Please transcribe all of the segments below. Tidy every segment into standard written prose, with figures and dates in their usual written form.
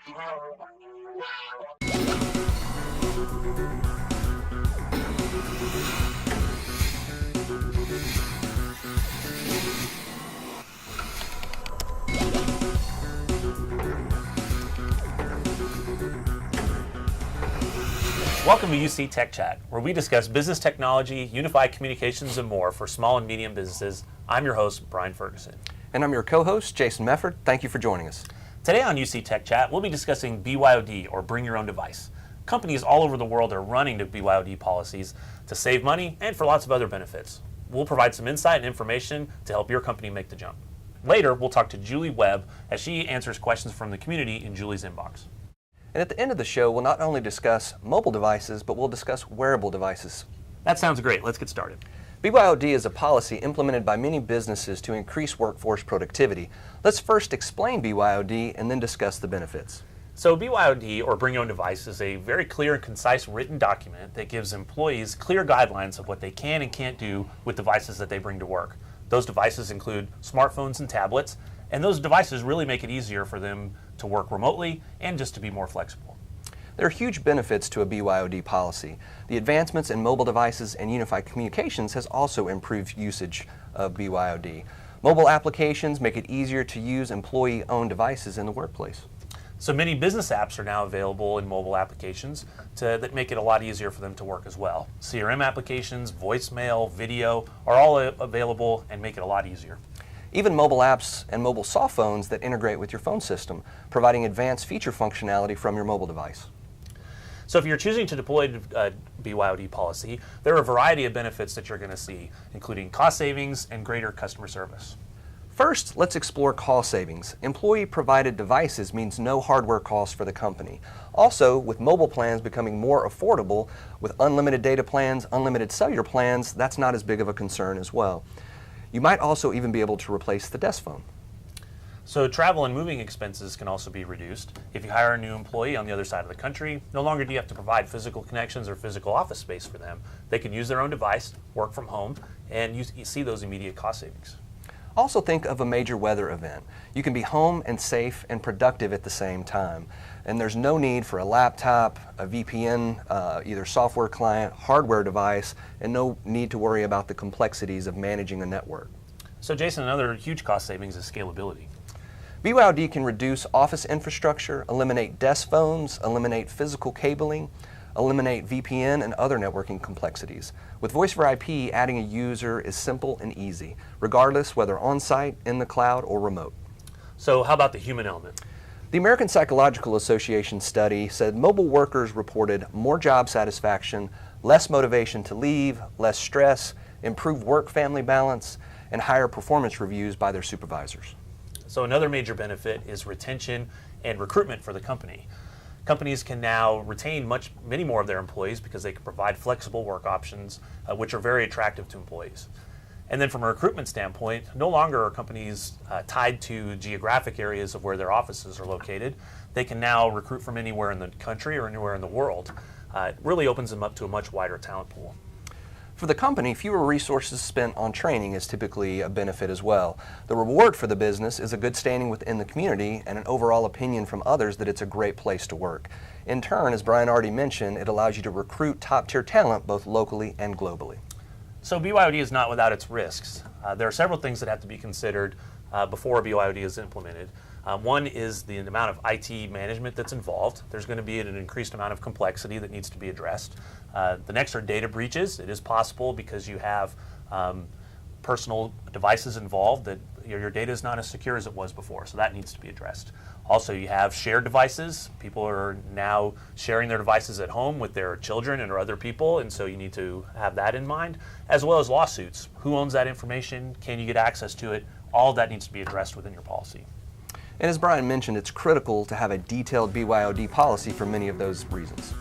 Welcome to UC Tech Chat, where we discuss business technology, unified communications, and more for small and medium businesses. I'm your host, Brian Ferguson. And I'm your co-host, Jason Mefford. Thank you for joining us. Today on UC Tech Chat, we'll be discussing BYOD, or Bring Your Own Device. Companies all over the world are running to BYOD policies to save money and for lots of other benefits. We'll provide some insight and information to help your company make the jump. Later, we'll talk to Webb as she answers questions from the community in Julie's inbox. And at the end of the show, we'll not only discuss mobile devices, but we'll discuss wearable devices. That sounds great. Let's get started. BYOD is a policy implemented by many businesses to increase workforce productivity. Let's first explain BYOD and then discuss the benefits. So BYOD, or Bring Your Own Device, is a very clear and concise written document that gives employees clear guidelines of what they can and can't do with devices that they bring to work. Those devices include smartphones and tablets, and those devices really make it easier for them to work remotely and just to be more flexible. There are huge benefits to a BYOD policy. The advancements in mobile devices and unified communications has also improved usage of BYOD. Mobile applications make it easier to use employee-owned devices in the workplace. So many business apps are now available in mobile applications that make it a lot easier for them to work as well. CRM applications, voicemail, video are all available and make it a lot easier. Even mobile apps and mobile soft phones that integrate with your phone system, providing advanced feature functionality from your mobile device. So if you're choosing to deploy a BYOD policy, there are a variety of benefits that you're going to see, including cost savings and greater customer service. First, let's explore cost savings. Employee-provided devices means no hardware costs for the company. Also, with mobile plans becoming more affordable, with unlimited data plans, unlimited cellular plans, that's not as big of a concern as well. You might also even be able to replace the desk phone. So travel and moving expenses can also be reduced. If you hire a new employee on the other side of the country, no longer do you have to provide physical connections or physical office space for them. They can use their own device, work from home, and you see those immediate cost savings. Also think of a major weather event. You can be home and safe and productive at the same time. And there's no need for a laptop, a VPN, either software client, hardware device, and no need to worry about the complexities of managing a network. So Jason, another huge cost savings is scalability. BYOD can reduce office infrastructure, eliminate desk phones, eliminate physical cabling, eliminate VPN and other networking complexities. With Voice over IP, adding a user is simple and easy, regardless whether on-site, in the cloud, or remote. So how about the human element? The American Psychological Association study said mobile workers reported more job satisfaction, less motivation to leave, less stress, improved work-family balance, and higher performance reviews by their supervisors. So another major benefit is retention and recruitment for the company. Companies can now retain many more of their employees because they can provide flexible work options, which are very attractive to employees. And then from a recruitment standpoint, no longer are companies tied to geographic areas of where their offices are located. They can now recruit from anywhere in the country or anywhere in the world. It really opens them up to a much wider talent pool. For the company, fewer resources spent on training is typically a benefit as well. The reward for the business is a good standing within the community and an overall opinion from others that it's a great place to work. In turn, as Brian already mentioned, it allows you to recruit top-tier talent both locally and globally. So BYOD is not without its risks. There are several things that have to be considered before BYOD is implemented. One is the amount of IT management that's involved. There's going to be an increased amount of complexity that needs to be addressed. The next are data breaches. It is possible because you have personal devices involved that your data is not as secure as it was before, so that needs to be addressed. Also, you have shared devices. People are now sharing their devices at home with their children and other people, and so you need to have that in mind, as well as lawsuits. Who owns that information? Can you get access to it? All of that needs to be addressed within your policy. And as Brian mentioned, it's critical to have a detailed BYOD policy for many of those reasons.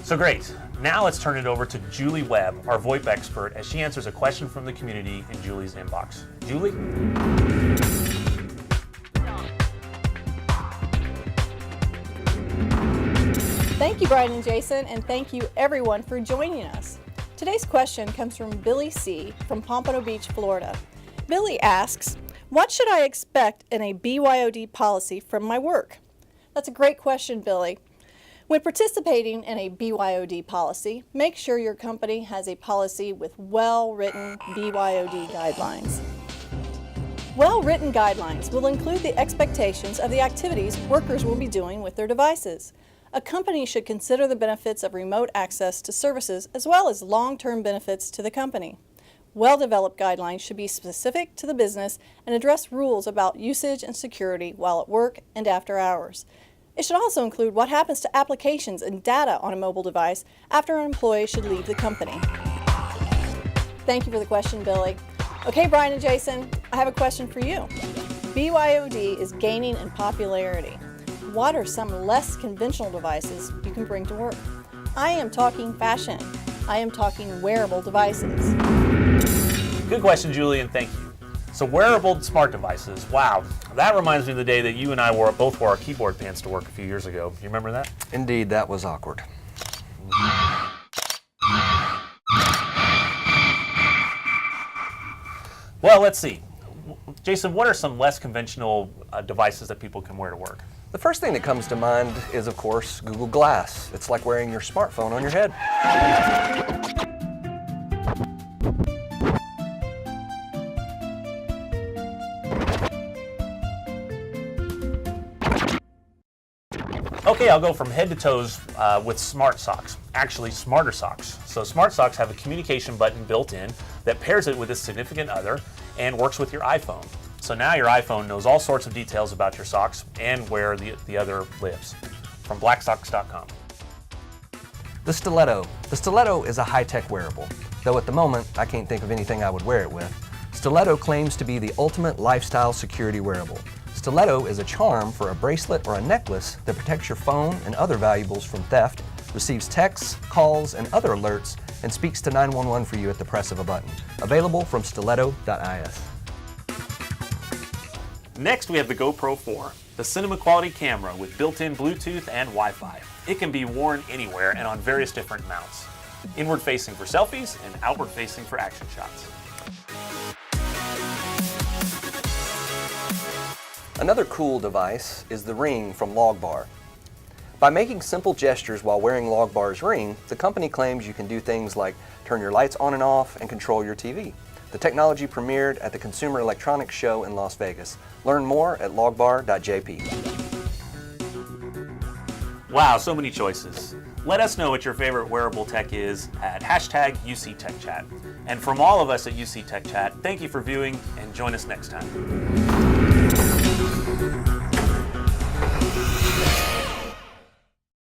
So great. Now let's turn it over to Webb, our VoIP expert, as she answers a question from the community in Julie's inbox. Julie? Thank you, Brian and Jason, and thank you everyone for joining us. Today's question comes from Billy C. from Pompano Beach, Florida. Billy asks, what should I expect in a BYOD policy from my work? That's a great question, Billy. When participating in a BYOD policy, make sure your company has a policy with well-written BYOD guidelines. Well-written guidelines will include the expectations of the activities workers will be doing with their devices. A company should consider the benefits of remote access to services as well as long-term benefits to the company. Well-developed guidelines should be specific to the business and address rules about usage and security while at work and after hours. It should also include what happens to applications and data on a mobile device after an employee should leave the company. Thank you for the question, Billy. Okay, Brian and Jason, I have a question for you. BYOD is gaining in popularity. What are some less conventional devices you can bring to work? I am talking fashion. I am talking wearable devices. Good question, Julie, and thank you. So wearable smart devices, wow. That reminds me of the day that you and I both wore our keyboard pants to work a few years ago. You remember that? Indeed, that was awkward. Well, let's see. Jason, what are some less conventional devices that people can wear to work? The first thing that comes to mind is, of course, Google Glass. It's like wearing your smartphone on your head. Okay, I'll go from head to toes with smart socks, actually smarter socks. So smart socks have a communication button built in that pairs it with a significant other and works with your iPhone. So now your iPhone knows all sorts of details about your socks and where the other lives. From blacksocks.com. The stiletto. The stiletto is a high-tech wearable, though at the moment I can't think of anything I would wear it with. Stiletto claims to be the ultimate lifestyle security wearable. Stiletto is a charm for a bracelet or a necklace that protects your phone and other valuables from theft, receives texts, calls, and other alerts, and speaks to 911 for you at the press of a button. Available from stiletto.is. Next, we have the GoPro 4, the cinema quality camera with built-in Bluetooth and Wi-Fi. It can be worn anywhere and on various different mounts. Inward facing for selfies and outward facing for action shots. Another cool device is the Ring from Logbar. By making simple gestures while wearing Logbar's Ring, the company claims you can do things like turn your lights on and off and control your TV. The technology premiered at the Consumer Electronics Show in Las Vegas. Learn more at logbar.jp. Wow, so many choices. Let us know what your favorite wearable tech is at #UCTechChat. And from all of us at UC Tech Chat, thank you for viewing and join us next time.